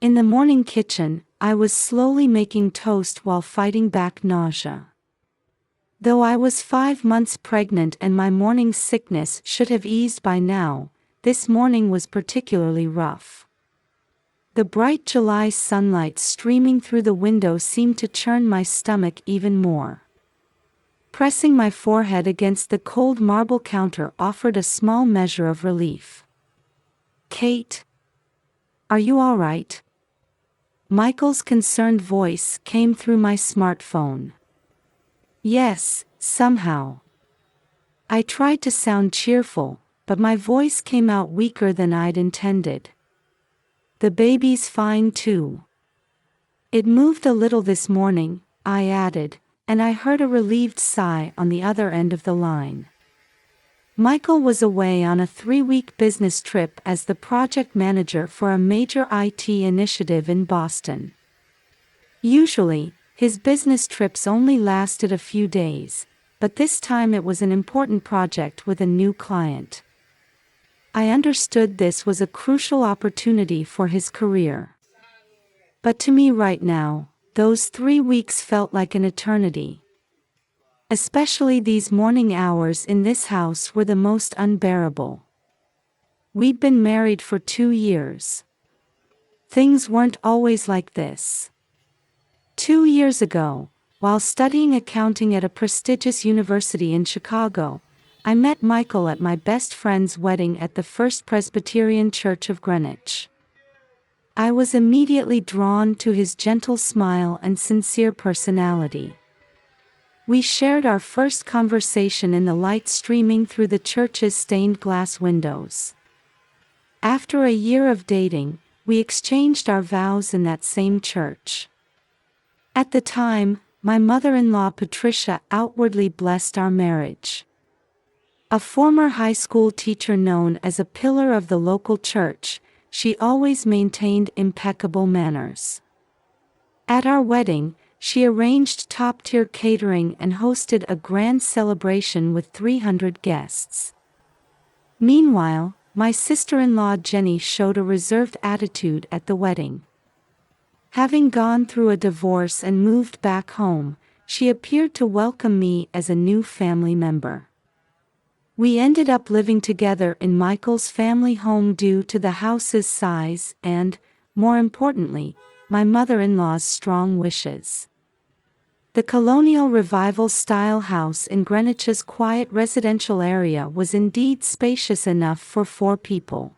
In the morning kitchen, I was slowly making toast while fighting back nausea. Though I was 5 months pregnant and my morning sickness should have eased by now, this morning was particularly rough. The bright July sunlight streaming through the window seemed to churn my stomach even more. Pressing my forehead against the cold marble counter offered a small measure of relief. "Kate? Are you all right?" Michael's concerned voice came through my smartphone. "Yes, somehow." I tried to sound cheerful, but my voice came out weaker than I'd intended. "The baby's fine too. It moved a little this morning," I added, and I heard a relieved sigh on the other end of the line. Michael was away on a 3-week business trip as the project manager for a major IT initiative in Boston. Usually, his business trips only lasted a few days, but this time it was an important project with a new client. I understood this was a crucial opportunity for his career. But to me right now, those 3 weeks felt like an eternity. Especially these morning hours in this house were the most unbearable. We'd been married for 2 years. Things weren't always like this. 2 years ago, while studying accounting at a prestigious university in Chicago, I met Michael at my best friend's wedding at the First Presbyterian Church of Greenwich. I was immediately drawn to his gentle smile and sincere personality. We shared our first conversation in the light streaming through the church's stained glass windows. After a year of dating, we exchanged our vows in that same church. At the time, my mother-in-law Patricia outwardly blessed our marriage. A former high school teacher known as a pillar of the local church, she always maintained impeccable manners. At our wedding, she arranged top-tier catering and hosted a grand celebration with 300 guests. Meanwhile, my sister-in-law Jenny showed a reserved attitude at the wedding. Having gone through a divorce and moved back home, she appeared to welcome me as a new family member. We ended up living together in Michael's family home due to the house's size and, more importantly, my mother-in-law's strong wishes. The colonial revival-style house in Greenwich's quiet residential area was indeed spacious enough for 4 people.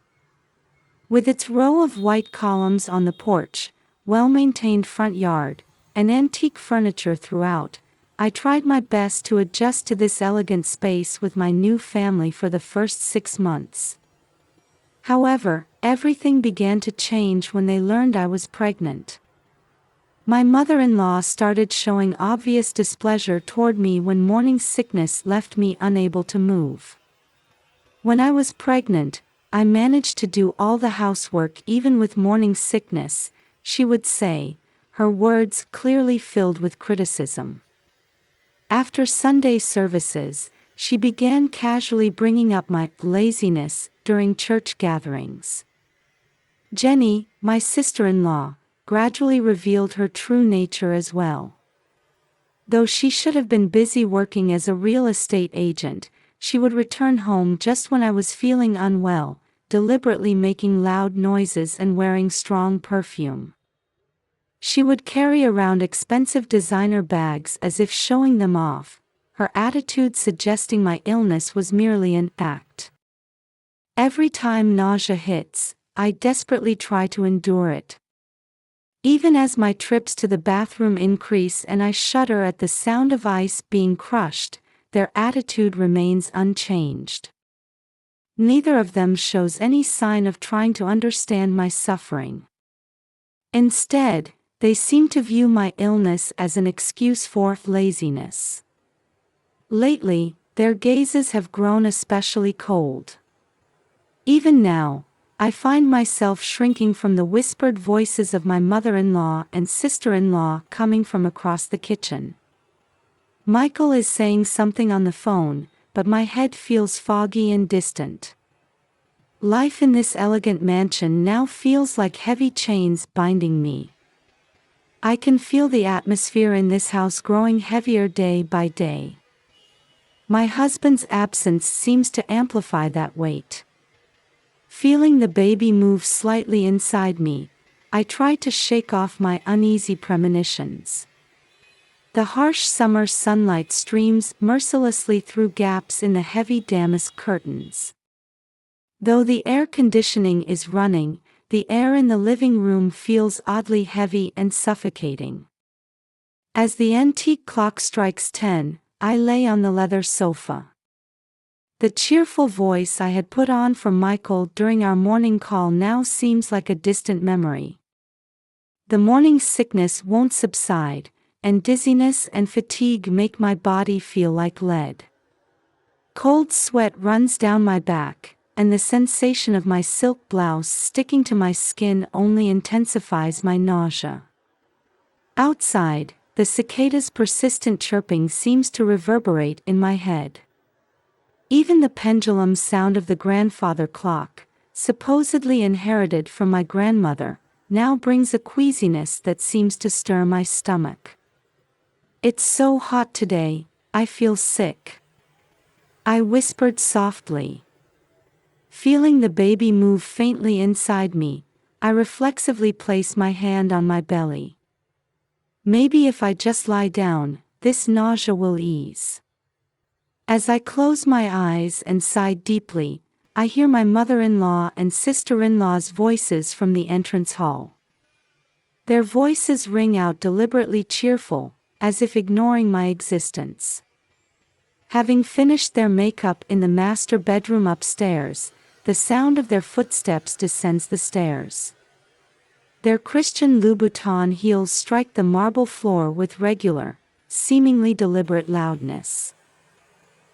With its row of white columns on the porch, well-maintained front yard, and antique furniture throughout, I tried my best to adjust to this elegant space with my new family for the first 6 months. However, everything began to change when they learned I was pregnant. My mother-in-law started showing obvious displeasure toward me when morning sickness left me unable to move. When I was pregnant, I managed to do all the housework even with morning sickness, she would say, her words clearly filled with criticism. After Sunday services, she began casually bringing up my laziness during church gatherings. Jenny, my sister-in-law, gradually revealed her true nature as well. Though she should have been busy working as a real estate agent, she would return home just when I was feeling unwell, deliberately making loud noises and wearing strong perfume. She would carry around expensive designer bags as if showing them off, her attitude suggesting my illness was merely an act. Every time nausea hits, I desperately try to endure it. Even as my trips to the bathroom increase and I shudder at the sound of ice being crushed, their attitude remains unchanged. Neither of them shows any sign of trying to understand my suffering. Instead, they seem to view my illness as an excuse for laziness. Lately, their gazes have grown especially cold. Even now, I find myself shrinking from the whispered voices of my mother-in-law and sister-in-law coming from across the kitchen. Michael is saying something on the phone, but my head feels foggy and distant. Life in this elegant mansion now feels like heavy chains binding me. I can feel the atmosphere in this house growing heavier day by day. My husband's absence seems to amplify that weight. Feeling the baby move slightly inside me, I try to shake off my uneasy premonitions. The harsh summer sunlight streams mercilessly through gaps in the heavy damask curtains. Though the air conditioning is running, the air in the living room feels oddly heavy and suffocating. As the antique clock strikes 10, I lay on the leather sofa. The cheerful voice I had put on for Michael during our morning call now seems like a distant memory. The morning sickness won't subside, and dizziness and fatigue make my body feel like lead. Cold sweat runs down my back, and the sensation of my silk blouse sticking to my skin only intensifies my nausea. Outside, the cicada's persistent chirping seems to reverberate in my head. Even the pendulum sound of the grandfather clock, supposedly inherited from my grandmother, now brings a queasiness that seems to stir my stomach. "It's so hot today, I feel sick," I whispered softly. Feeling the baby move faintly inside me, I reflexively place my hand on my belly. Maybe if I just lie down, this nausea will ease. As I close my eyes and sigh deeply, I hear my mother-in-law and sister-in-law's voices from the entrance hall. Their voices ring out deliberately cheerful, as if ignoring my existence. Having finished their makeup in the master bedroom upstairs, the sound of their footsteps descends the stairs. Their Christian Louboutin heels strike the marble floor with regular, seemingly deliberate loudness,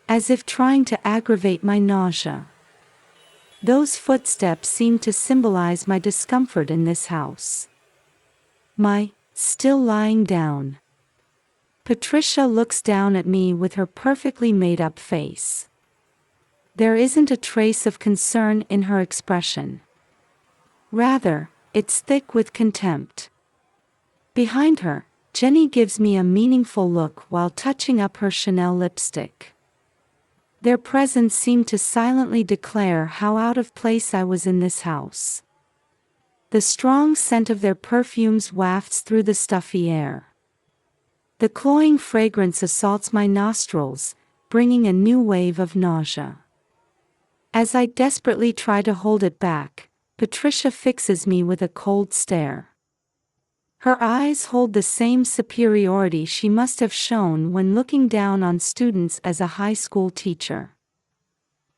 as if trying to aggravate my nausea. Those footsteps seem to symbolize my discomfort in this house. My still lying down. Patricia looks down at me with her perfectly made-up face. There isn't a trace of concern in her expression. Rather, it's thick with contempt. Behind her, Jenny gives me a meaningful look while touching up her Chanel lipstick. Their presence seemed to silently declare how out of place I was in this house. The strong scent of their perfumes wafts through the stuffy air. The cloying fragrance assaults my nostrils, bringing a new wave of nausea. As I desperately try to hold it back, Patricia fixes me with a cold stare. Her eyes hold the same superiority she must have shown when looking down on students as a high school teacher.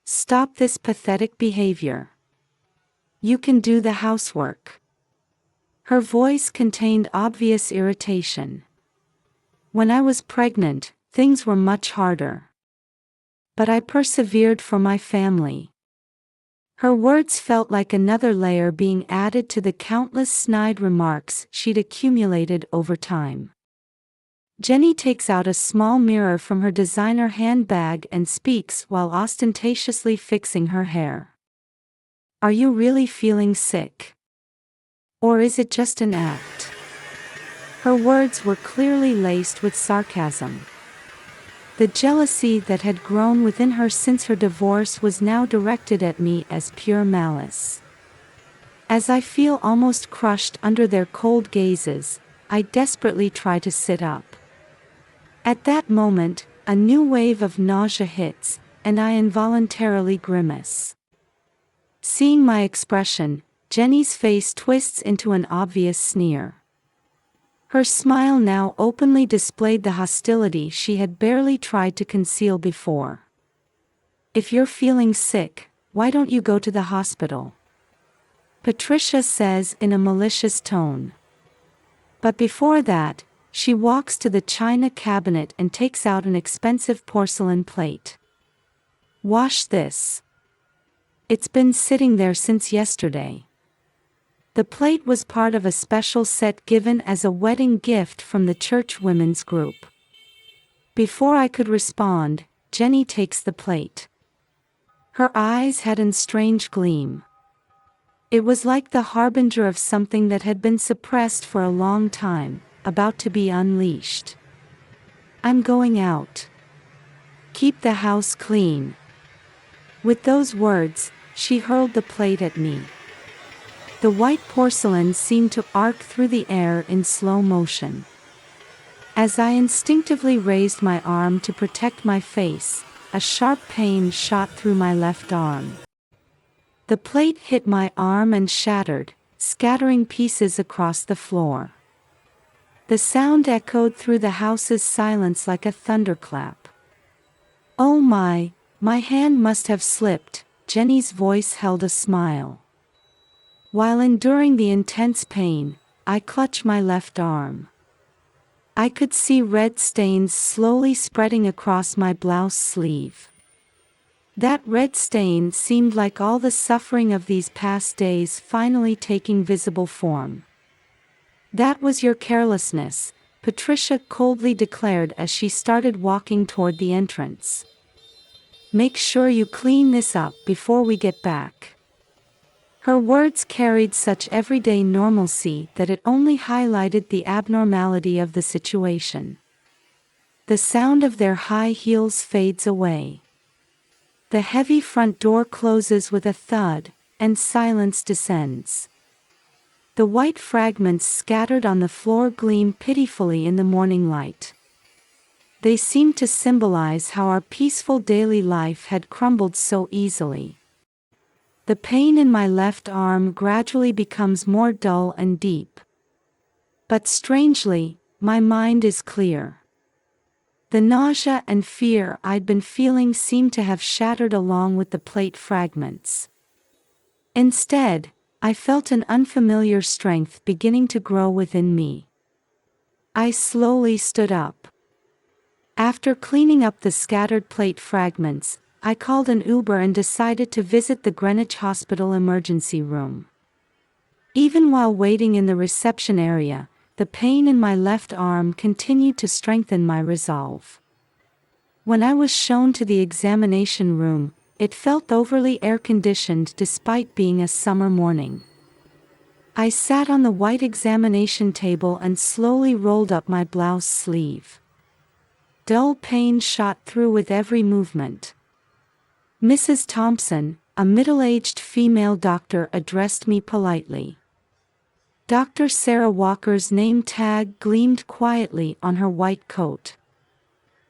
"Stop this pathetic behavior. You can do the housework." Her voice contained obvious irritation. When I was pregnant, things were much harder. But I persevered for my family. Her words felt like another layer being added to the countless snide remarks she'd accumulated over time. Jenny takes out a small mirror from her designer handbag and speaks while ostentatiously fixing her hair. "Are you really feeling sick? Or is it just an act?" Her words were clearly laced with sarcasm. The jealousy that had grown within her since her divorce was now directed at me as pure malice. As I feel almost crushed under their cold gazes, I desperately try to sit up. At that moment, a new wave of nausea hits, and I involuntarily grimace. Seeing my expression, Jenny's face twists into an obvious sneer. Her smile now openly displayed the hostility she had barely tried to conceal before. "If you're feeling sick, why don't you go to the hospital?" Patricia says in a malicious tone. But before that, she walks to the china cabinet and takes out an expensive porcelain plate. "Wash this. It's been sitting there since yesterday." The plate was part of a special set given as a wedding gift from the church women's group. Before I could respond, Jenny takes the plate. Her eyes had a strange gleam. It was like the harbinger of something that had been suppressed for a long time, about to be unleashed. "I'm going out. Keep the house clean." With those words, she hurled the plate at me. The white porcelain seemed to arc through the air in slow motion. As I instinctively raised my arm to protect my face, a sharp pain shot through my left arm. The plate hit my arm and shattered, scattering pieces across the floor. The sound echoed through the house's silence like a thunderclap. "Oh my hand must have slipped," Jenny's voice held a smile. While enduring the intense pain, I clutched my left arm. I could see red stains slowly spreading across my blouse sleeve. That red stain seemed like all the suffering of these past days finally taking visible form. "That was your carelessness," Patricia coldly declared as she started walking toward the entrance. "Make sure you clean this up before we get back." Her words carried such everyday normalcy that it only highlighted the abnormality of the situation. The sound of their high heels fades away. The heavy front door closes with a thud, and silence descends. The white fragments scattered on the floor gleam pitifully in the morning light. They seemed to symbolize how our peaceful daily life had crumbled so easily. The pain in my left arm gradually becomes more dull and deep. But strangely, my mind is clear. The nausea and fear I'd been feeling seemed to have shattered along with the plate fragments. Instead, I felt an unfamiliar strength beginning to grow within me. I slowly stood up. After cleaning up the scattered plate fragments, I called an Uber and decided to visit the Greenwich Hospital emergency room. Even while waiting in the reception area, the pain in my left arm continued to strengthen my resolve. When I was shown to the examination room, it felt overly air-conditioned despite being a summer morning. I sat on the white examination table and slowly rolled up my blouse sleeve. Dull pain shot through with every movement. "Mrs. Thompson," a middle-aged female doctor addressed me politely. Dr. Sarah Walker's name tag gleamed quietly on her white coat.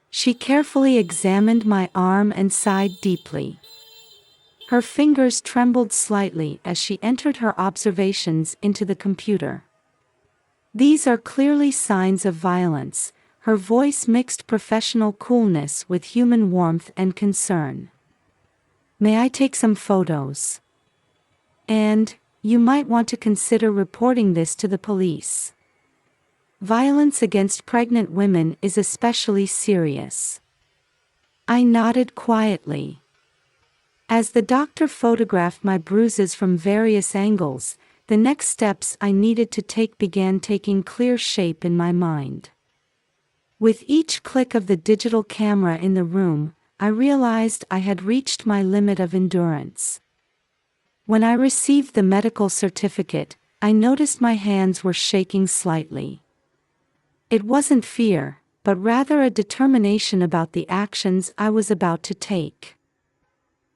She carefully examined my arm and sighed deeply. Her fingers trembled slightly as she entered her observations into the computer. "These are clearly signs of violence," her voice mixed professional coolness with human warmth and concern. "May I take some photos? And you might want to consider reporting this to the police. Violence against pregnant women is especially serious." I nodded quietly. As the doctor photographed my bruises from various angles, the next steps I needed to take began taking clear shape in my mind. With each click of the digital camera in the room, I realized I had reached my limit of endurance. When I received the medical certificate, I noticed my hands were shaking slightly. It wasn't fear, but rather a determination about the actions I was about to take.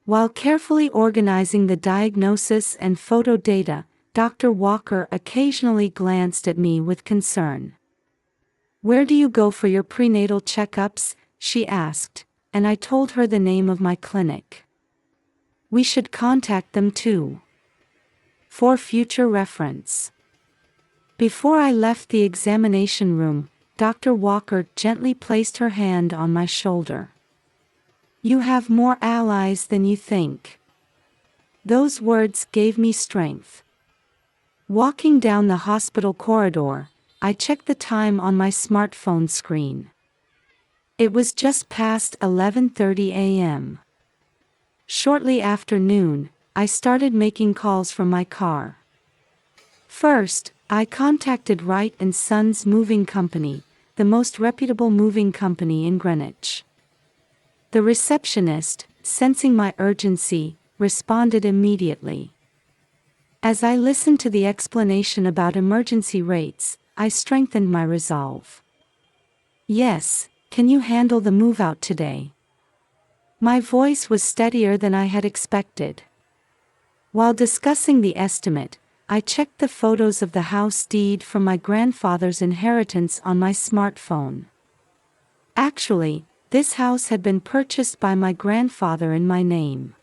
While carefully organizing the diagnosis and photo data, Dr. Walker occasionally glanced at me with concern. "Where do you go for your prenatal checkups?" she asked, and I told her the name of my clinic. "We should contact them too, for future reference." Before I left the examination room, Dr. Walker gently placed her hand on my shoulder. "You have more allies than you think." Those words gave me strength. Walking down the hospital corridor, I checked the time on my smartphone screen. It was just past 11:30 a.m. Shortly after noon, I started making calls from my car. First, I contacted Wright & Sons Moving Company, the most reputable moving company in Greenwich. The receptionist, sensing my urgency, responded immediately. As I listened to the explanation about emergency rates, I strengthened my resolve. Yes, can you handle the move out today? My voice was steadier than I had expected. While discussing the estimate, I checked the photos of the house deed from my grandfather's inheritance on my smartphone. Actually, this house had been purchased by my grandfather in my name.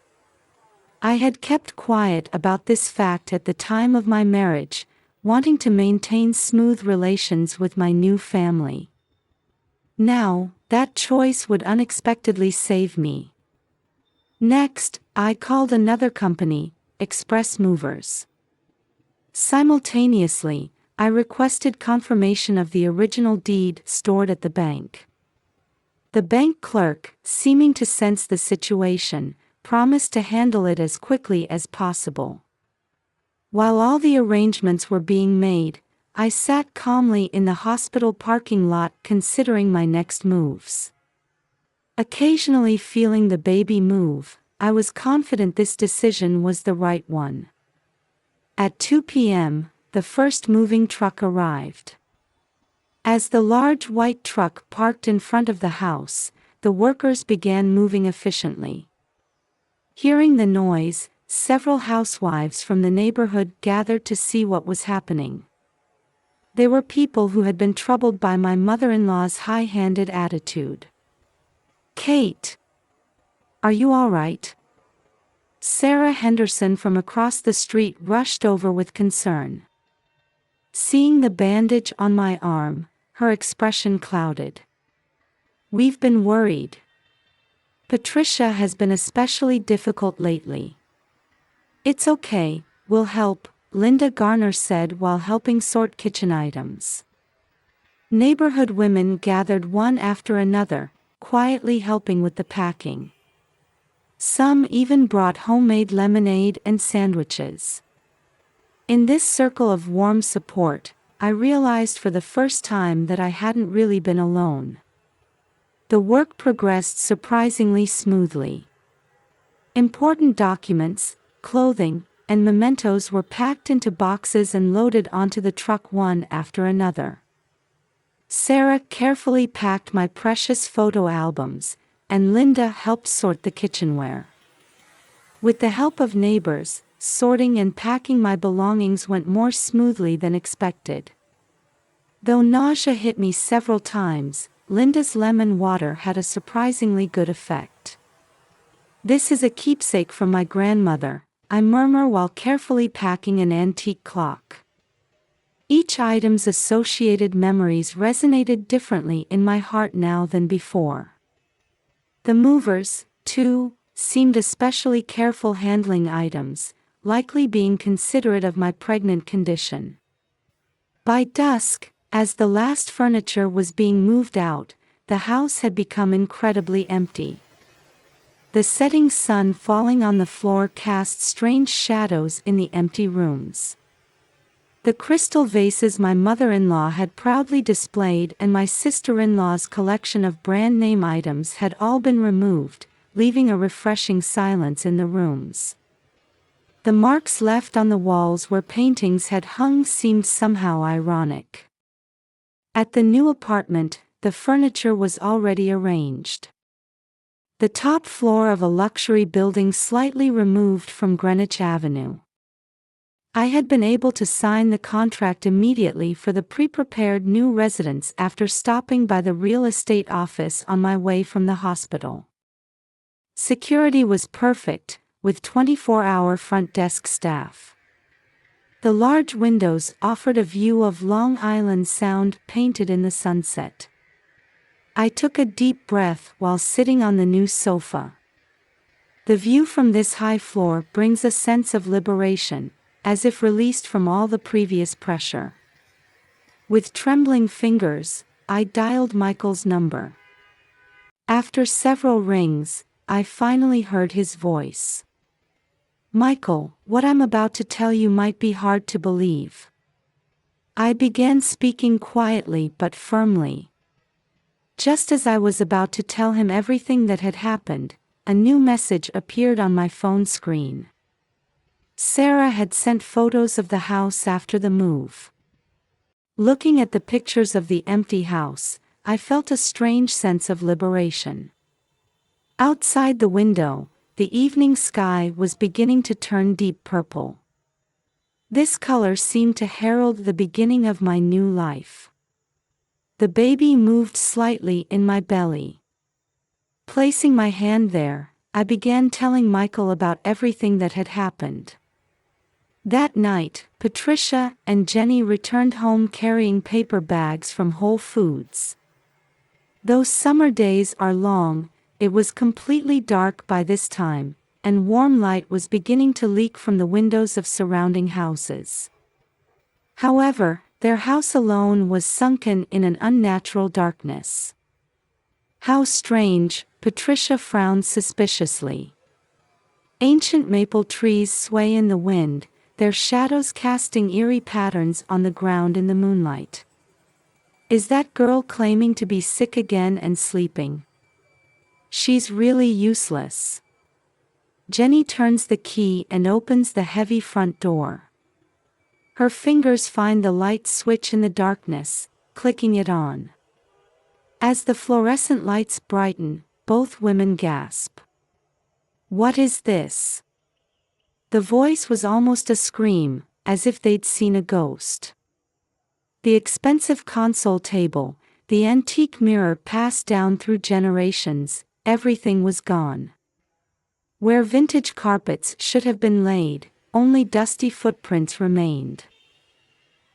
I had kept quiet about this fact at the time of my marriage, wanting to maintain smooth relations with my new family. Now, that choice would unexpectedly save me. Next, I called another company, Express Movers. Simultaneously, I requested confirmation of the original deed stored at the bank. The bank clerk, seeming to sense the situation, promised to handle it as quickly as possible. While all the arrangements were being made, I sat calmly in the hospital parking lot considering my next moves. Occasionally feeling the baby move, I was confident this decision was the right one. At 2 p.m., the first moving truck arrived. As the large white truck parked in front of the house, the workers began moving efficiently. Hearing the noise, several housewives from the neighborhood gathered to see what was happening. They were people who had been troubled by my mother-in-law's high-handed attitude. "Kate, are you all right?" Sarah Henderson from across the street rushed over with concern. Seeing the bandage on my arm, her expression clouded. "We've been worried. Patricia has been especially difficult lately." "It's okay, we'll help," Linda Garner said while helping sort kitchen items. Neighborhood women gathered one after another, quietly helping with the packing. Some even brought homemade lemonade and sandwiches. In this circle of warm support, I realized for the first time that I hadn't really been alone. The work progressed surprisingly smoothly. Important documents, clothing, and mementos were packed into boxes and loaded onto the truck one after another. Sarah carefully packed my precious photo albums, and Linda helped sort the kitchenware. With the help of neighbors, sorting and packing my belongings went more smoothly than expected. Though nausea hit me several times, Linda's lemon water had a surprisingly good effect. "This is a keepsake from my grandmother," I murmur while carefully packing an antique clock. Each item's associated memories resonated differently in my heart now than before. The movers, too, seemed especially careful handling items, likely being considerate of my pregnant condition. By dusk, as the last furniture was being moved out, the house had become incredibly empty. The setting sun falling on the floor cast strange shadows in the empty rooms. The crystal vases my mother-in-law had proudly displayed and my sister-in-law's collection of brand-name items had all been removed, leaving a refreshing silence in the rooms. The marks left on the walls where paintings had hung seemed somehow ironic. At the new apartment, the furniture was already arranged. The top floor of a luxury building slightly removed from Greenwich Avenue. I had been able to sign the contract immediately for the pre-prepared new residence after stopping by the real estate office on my way from the hospital. Security was perfect, with 24-hour front desk staff. The large windows offered a view of Long Island Sound painted in the sunset. I took a deep breath while sitting on the new sofa. The view from this high floor brings a sense of liberation, as if released from all the previous pressure. With trembling fingers, I dialed Michael's number. After several rings, I finally heard his voice. "Michael, what I'm about to tell you might be hard to believe." I began speaking quietly but firmly. Just as I was about to tell him everything that had happened, a new message appeared on my phone screen. Sarah had sent photos of the house after the move. Looking at the pictures of the empty house, I felt a strange sense of liberation. Outside the window, the evening sky was beginning to turn deep purple. This color seemed to herald the beginning of my new life. The baby moved slightly in my belly. Placing my hand there, I began telling Michael about everything that had happened. That night, Patricia and Jenny returned home carrying paper bags from Whole Foods. Though summer days are long, it was completely dark by this time, and warm light was beginning to leak from the windows of surrounding houses. However, their house alone was sunken in an unnatural darkness. How strange, Patricia frowned suspiciously. Ancient maple trees sway in the wind, their shadows casting eerie patterns on the ground in the moonlight. Is that girl claiming to be sick again and sleeping? She's really useless. Jenny turns the key and opens the heavy front door. Her fingers find the light switch in the darkness, clicking it on. As the fluorescent lights brighten, both women gasp. What is this? The voice was almost a scream, as if they'd seen a ghost. The expensive console table, the antique mirror passed down through generations, everything was gone. Where vintage carpets should have been laid, only dusty footprints remained.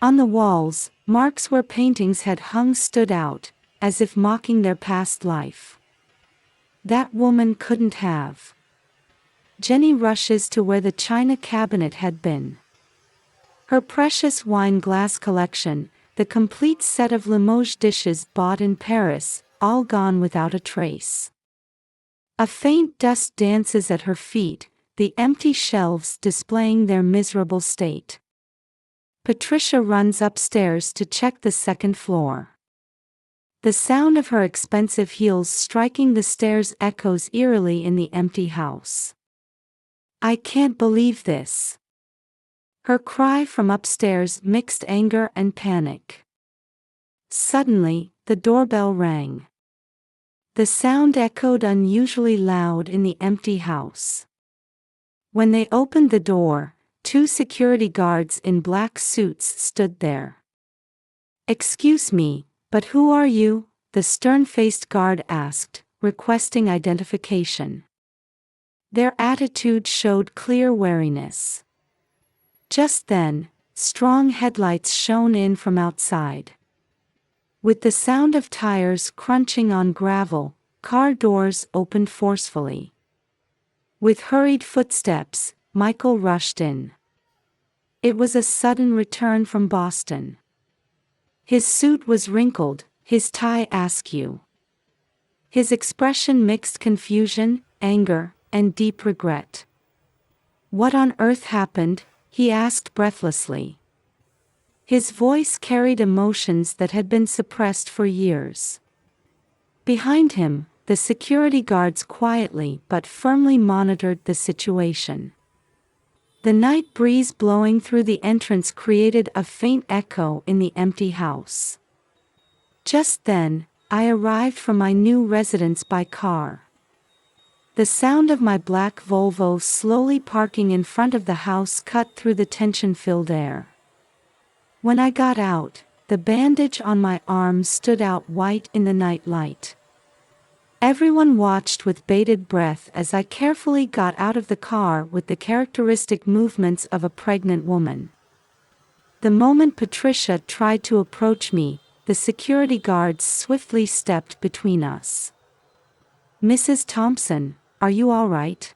On the walls, marks where paintings had hung stood out, as if mocking their past life. That woman couldn't have. Jenny rushes to where the china cabinet had been. Her precious wine glass collection, the complete set of Limoges dishes bought in Paris, all gone without a trace. A faint dust dances at her feet, the empty shelves displaying their miserable state. Patricia runs upstairs to check the second floor. The sound of her expensive heels striking the stairs echoes eerily in the empty house. I can't believe this. Her cry from upstairs mixed anger and panic. Suddenly, the doorbell rang. The sound echoed unusually loud in the empty house. When they opened the door, two security guards in black suits stood there. Excuse me, but who are you? The stern-faced guard asked, requesting identification. Their attitude showed clear wariness. Just then, strong headlights shone in from outside. With the sound of tires crunching on gravel, car doors opened forcefully. With hurried footsteps, Michael rushed in. It was a sudden return from Boston. His suit was wrinkled, his tie askew. His expression mixed confusion, anger, and deep regret. What on earth happened? He asked breathlessly. His voice carried emotions that had been suppressed for years. Behind him, the security guards quietly but firmly monitored the situation. The night breeze blowing through the entrance created a faint echo in the empty house. Just then, I arrived from my new residence by car. The sound of my black Volvo slowly parking in front of the house cut through the tension-filled air. When I got out, the bandage on my arm stood out white in the night light. Everyone watched with bated breath as I carefully got out of the car with the characteristic movements of a pregnant woman. The moment Patricia tried to approach me, the security guards swiftly stepped between us. Mrs. Thompson, are you all right?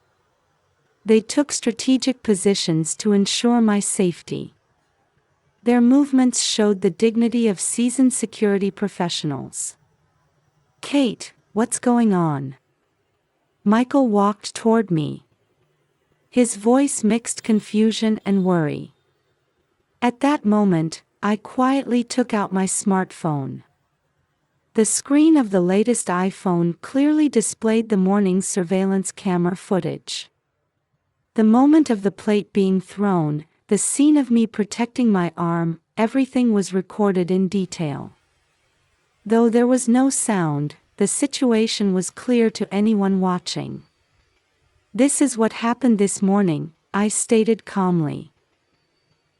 They took strategic positions to ensure my safety. Their movements showed the dignity of seasoned security professionals. Kate, what's going on? Michael walked toward me. His voice mixed confusion and worry. At that moment, I quietly took out my smartphone. The screen of the latest iPhone clearly displayed the morning's surveillance camera footage. The moment of the plate being thrown, the scene of me protecting my arm, everything was recorded in detail. Though there was no sound, the situation was clear to anyone watching. "This is what happened this morning," I stated calmly.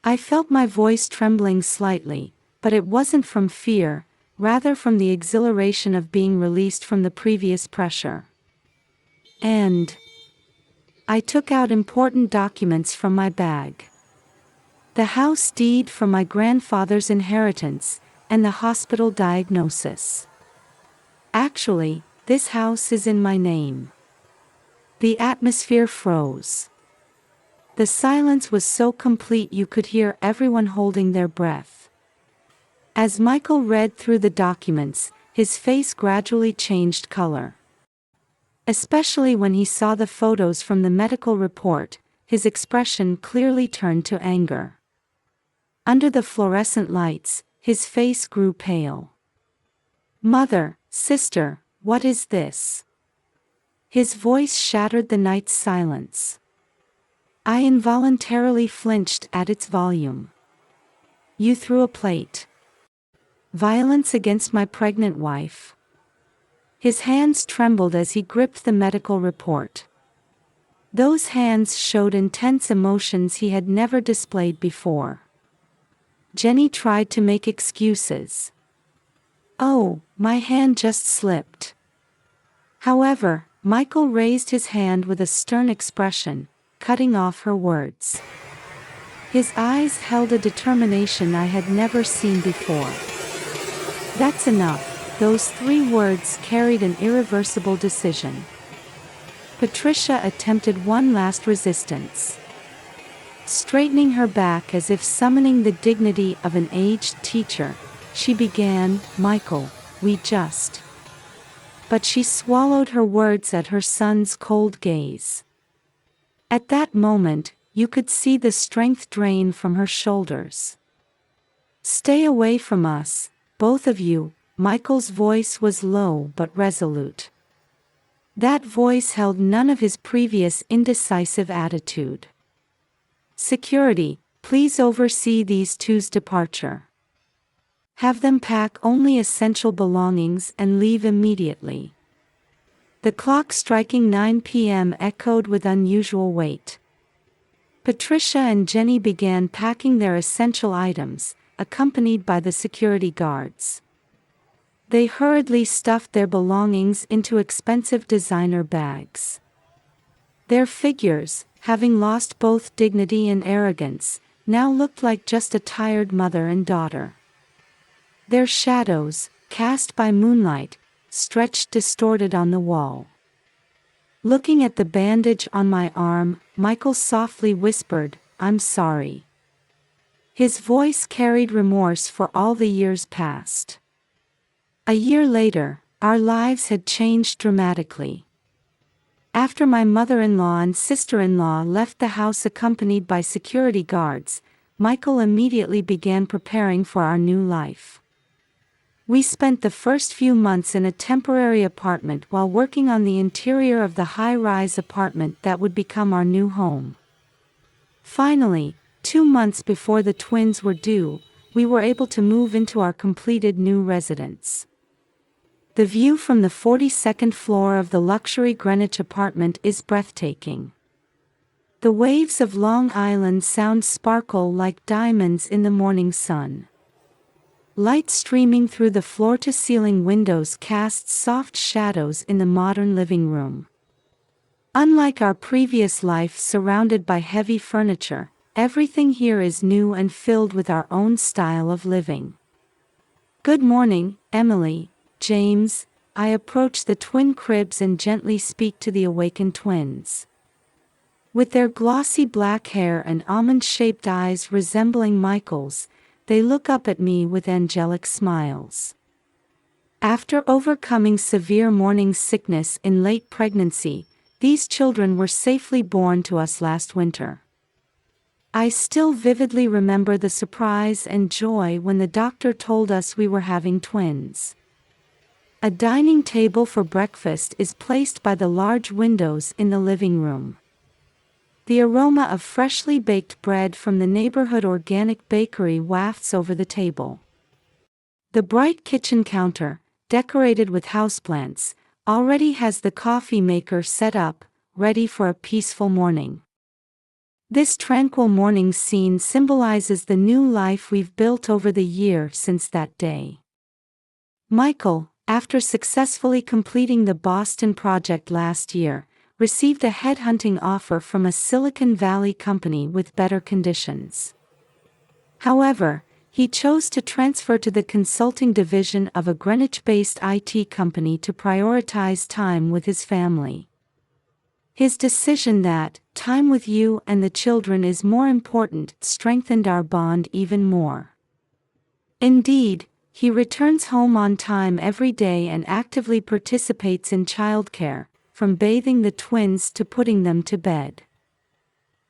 I felt my voice trembling slightly, but it wasn't from fear, rather from the exhilaration of being released from the previous pressure. And I took out important documents from my bag. The house deed from my grandfather's inheritance, and the hospital diagnosis. Actually, this house is in my name. The atmosphere froze. The silence was so complete you could hear everyone holding their breath. As Michael read through the documents, his face gradually changed color. Especially when he saw the photos from the medical report, his expression clearly turned to anger. Under the fluorescent lights, his face grew pale. "Mother, sister, what is this?" His voice shattered the night's silence. I involuntarily flinched at its volume. "You threw a plate. Violence against my pregnant wife." His hands trembled as he gripped the medical report. Those hands showed intense emotions he had never displayed before. Jenny tried to make excuses. "Oh, my hand just slipped." However, Michael raised his hand with a stern expression, cutting off her words. His eyes held a determination I had never seen before. "That's enough." Those 3 words carried an irreversible decision. Patricia attempted one last resistance. Straightening her back as if summoning the dignity of an aged teacher, she began, "Michael, we just..." But she swallowed her words at her son's cold gaze. At that moment, you could see the strength drain from her shoulders. "Stay away from us, both of you." Michael's voice was low but resolute. That voice held none of his previous indecisive attitude. "Security, please oversee these two's departure. Have them pack only essential belongings and leave immediately." The clock striking 9 p.m. echoed with unusual weight. Patricia and Jenny began packing their essential items, accompanied by the security guards. They hurriedly stuffed their belongings into expensive designer bags. Their figures, having lost both dignity and arrogance, now looked like just a tired mother and daughter. Their shadows, cast by moonlight, stretched distorted on the wall. Looking at the bandage on my arm, Michael softly whispered, "I'm sorry." His voice carried remorse for all the years past. A year later, our lives had changed dramatically. After my mother-in-law and sister-in-law left the house accompanied by security guards, Michael immediately began preparing for our new life. We spent the first few months in a temporary apartment while working on the interior of the high-rise apartment that would become our new home. Finally, 2 months before the twins were due, we were able to move into our completed new residence. The view from the 42nd floor of the luxury Greenwich apartment is breathtaking. The waves of Long Island Sound sparkle like diamonds in the morning sun. Light streaming through the floor-to-ceiling windows casts soft shadows in the modern living room. Unlike our previous life surrounded by heavy furniture, everything here is new and filled with our own style of living. "Good morning, Emily, James." I approach the twin cribs and gently speak to the awakened twins. With their glossy black hair and almond-shaped eyes resembling Michael's, they look up at me with angelic smiles. After overcoming severe morning sickness in late pregnancy, these children were safely born to us last winter. I still vividly remember the surprise and joy when the doctor told us we were having twins. A dining table for breakfast is placed by the large windows in the living room. The aroma of freshly baked bread from the neighborhood organic bakery wafts over the table. The bright kitchen counter, decorated with houseplants, already has the coffee maker set up, ready for a peaceful morning. This tranquil morning scene symbolizes the new life we've built over the year since that day. Michael, after successfully completing the Boston project last year, received a headhunting offer from a Silicon Valley company with better conditions. However, he chose to transfer to the consulting division of a Greenwich-based IT company to prioritize time with his family. His decision that time with you and the children is more important strengthened our bond even more. Indeed, he returns home on time every day and actively participates in childcare, from bathing the twins to putting them to bed.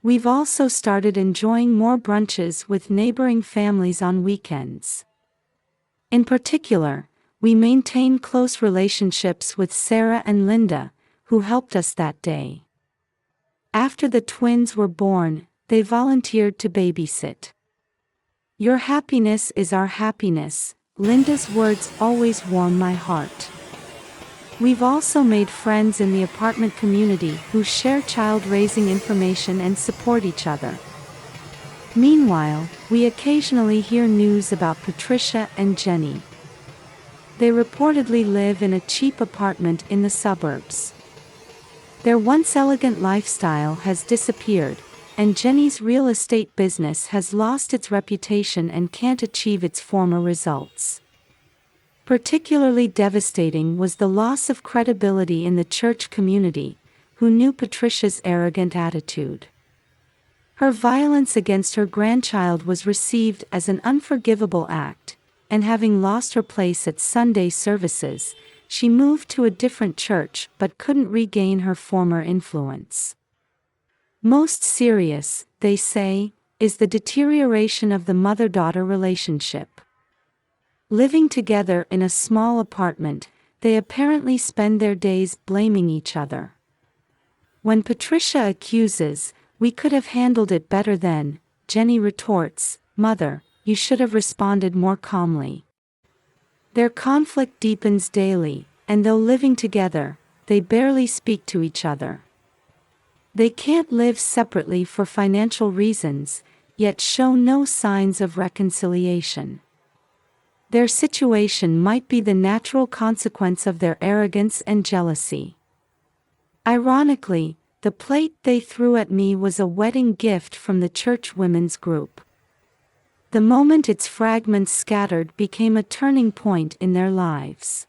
We've also started enjoying more brunches with neighboring families on weekends. In particular, we maintain close relationships with Sarah and Linda, who helped us that day. After the twins were born, they volunteered to babysit. "Your happiness is our happiness," Linda's words always warm my heart. We've also made friends in the apartment community who share child-raising information and support each other. Meanwhile, we occasionally hear news about Patricia and Jenny. They reportedly live in a cheap apartment in the suburbs. Their once elegant lifestyle has disappeared, and Jenny's real estate business has lost its reputation and can't achieve its former results. Particularly devastating was the loss of credibility in the church community, who knew Patricia's arrogant attitude. Her violence against her grandchild was received as an unforgivable act, and having lost her place at Sunday services, she moved to a different church but couldn't regain her former influence. Most serious, they say, is the deterioration of the mother-daughter relationship. Living together in a small apartment, they apparently spend their days blaming each other. When Patricia accuses, "We could have handled it better then," Jenny retorts, "Mother, you should have responded more calmly." Their conflict deepens daily, and though living together, they barely speak to each other. They can't live separately for financial reasons, yet show no signs of reconciliation. Their situation might be the natural consequence of their arrogance and jealousy. Ironically, the plate they threw at me was a wedding gift from the church women's group. The moment its fragments scattered became a turning point in their lives.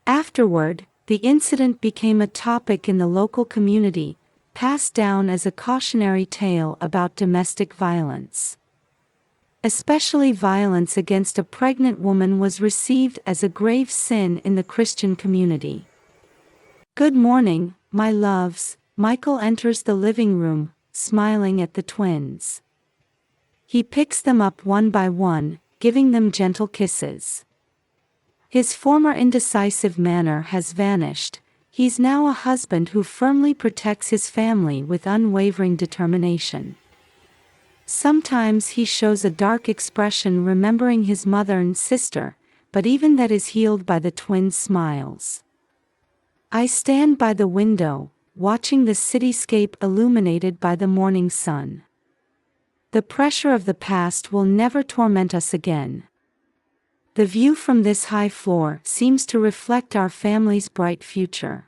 Afterward, the incident became a topic in the local community, passed down as a cautionary tale about domestic violence. Especially violence against a pregnant woman was received as a grave sin in the Christian community. "Good morning, my loves," Michael enters the living room, smiling at the twins. He picks them up one by one, giving them gentle kisses. His former indecisive manner has vanished. He's now a husband who firmly protects his family with unwavering determination. Sometimes he shows a dark expression remembering his mother and sister, but even that is healed by the twins' smiles. I stand by the window, watching the cityscape illuminated by the morning sun. The pressure of the past will never torment us again. The view from this high floor seems to reflect our family's bright future.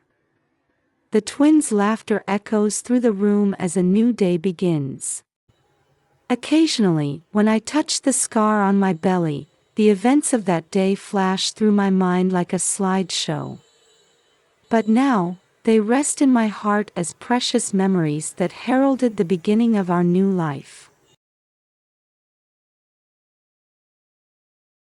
The twins' laughter echoes through the room as a new day begins. Occasionally, when I touch the scar on my belly, the events of that day flash through my mind like a slideshow. But now, they rest in my heart as precious memories that heralded the beginning of our new life.